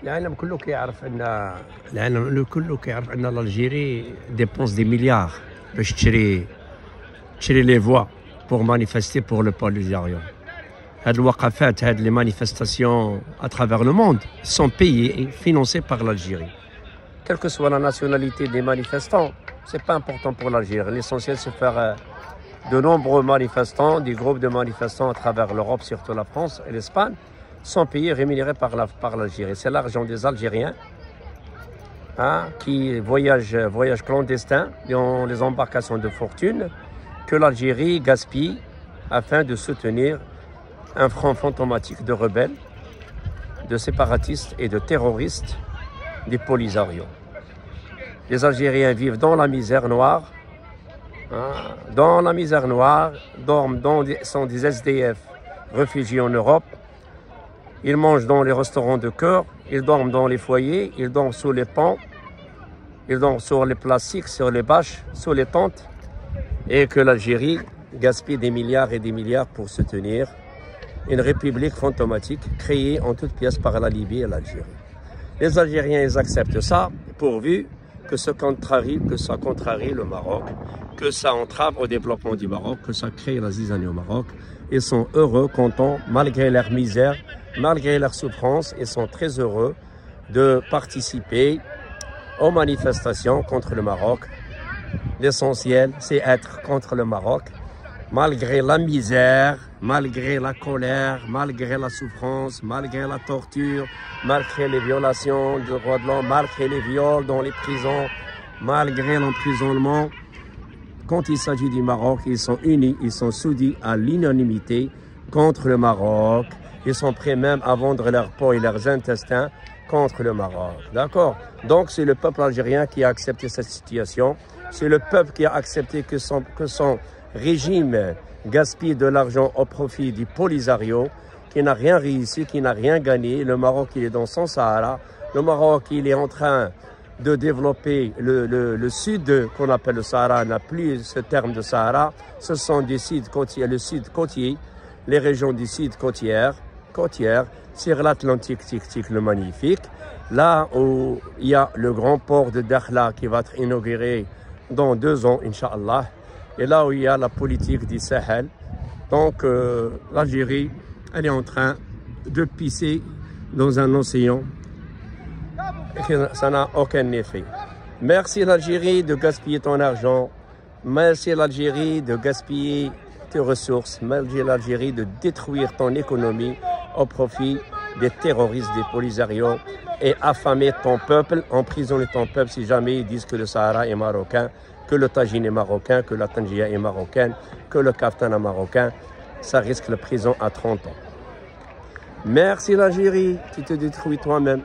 العالم كله كيعرف ان الجيري dépense des milliards باش تشري les voix pour manifester pour le Polisario. هاد الوقفات, هاد les manifestations à travers le monde sont payées et financées par l'Algérie. Quelle que soit la nationalité des manifestants, c'est pas important pour l'Algérie. L'essentiel c'est faire de nombreux manifestants, des groupes de manifestants à travers l'Europe, surtout la France et l'Espagne, sont payés, rémunérés par l'Algérie. C'est l'argent des Algériens qui voyagent clandestins dans les embarcations de fortune que l'Algérie gaspille afin de soutenir un front fantomatique de rebelles, de séparatistes et de terroristes des Polisario. Les Algériens vivent dans la misère noire, dorment sont des SDF réfugiés en Europe. Ils mangent dans les restaurants de cœur, ils dorment dans les foyers, ils dorment sous les ponts, ils dorment sur les plastiques, sur les bâches, sous les tentes, et que l'Algérie gaspille des milliards et des milliards pour soutenir une république fantomatique créée en toutes pièces par la Libye et l'Algérie. Les Algériens, ils acceptent ça pourvu que ça contrarie le Maroc, que ça entrave au développement du Maroc, que ça crée la zizanie au Maroc. Ils sont heureux, contents, malgré leur misère, malgré leur souffrance, ils sont très heureux de participer aux manifestations contre le Maroc. L'essentiel, c'est être contre le Maroc, malgré la misère, malgré la colère, malgré la souffrance, malgré la torture, malgré les violations des droits de l'homme, malgré les viols dans les prisons, malgré l'emprisonnement. Quand il s'agit du Maroc, ils sont unis, ils sont soudés à l'unanimité contre le Maroc. Ils sont prêts même à vendre leur peau et leurs intestins contre le Maroc. D'accord? Donc c'est le peuple algérien qui a accepté cette situation. C'est le peuple qui a accepté que son régime gaspille de l'argent au profit du Polisario, qui n'a rien réussi, qui n'a rien gagné. Le Maroc, il est dans son Sahara. Le Maroc, il est en train de développer le sud qu'on appelle le Sahara, n'a plus ce terme de Sahara. Ce sont des sites côtiers, le sud côtier, les régions du sud côtières, sur l'Atlantique, le magnifique. Là où il y a le grand port de Dakhla qui va être inauguré dans 2 ans, Inch'Allah. Et là où il y a la politique du Sahel. Donc l'Algérie, elle est en train de pisser dans un océan. Et ça n'a aucun effet. Merci l'Algérie de gaspiller ton argent. Merci l'Algérie de gaspiller tes ressources. Merci l'Algérie de détruire ton économie au profit des terroristes, des Polisario, et affamer ton peuple, emprisonner ton peuple si jamais ils disent que le Sahara est marocain, que le Tagine est marocain, que la Tangia est marocaine, que le Kaftan est marocain. Ça risque la prison à 30 ans. Merci l'Algérie, tu te détruis toi-même.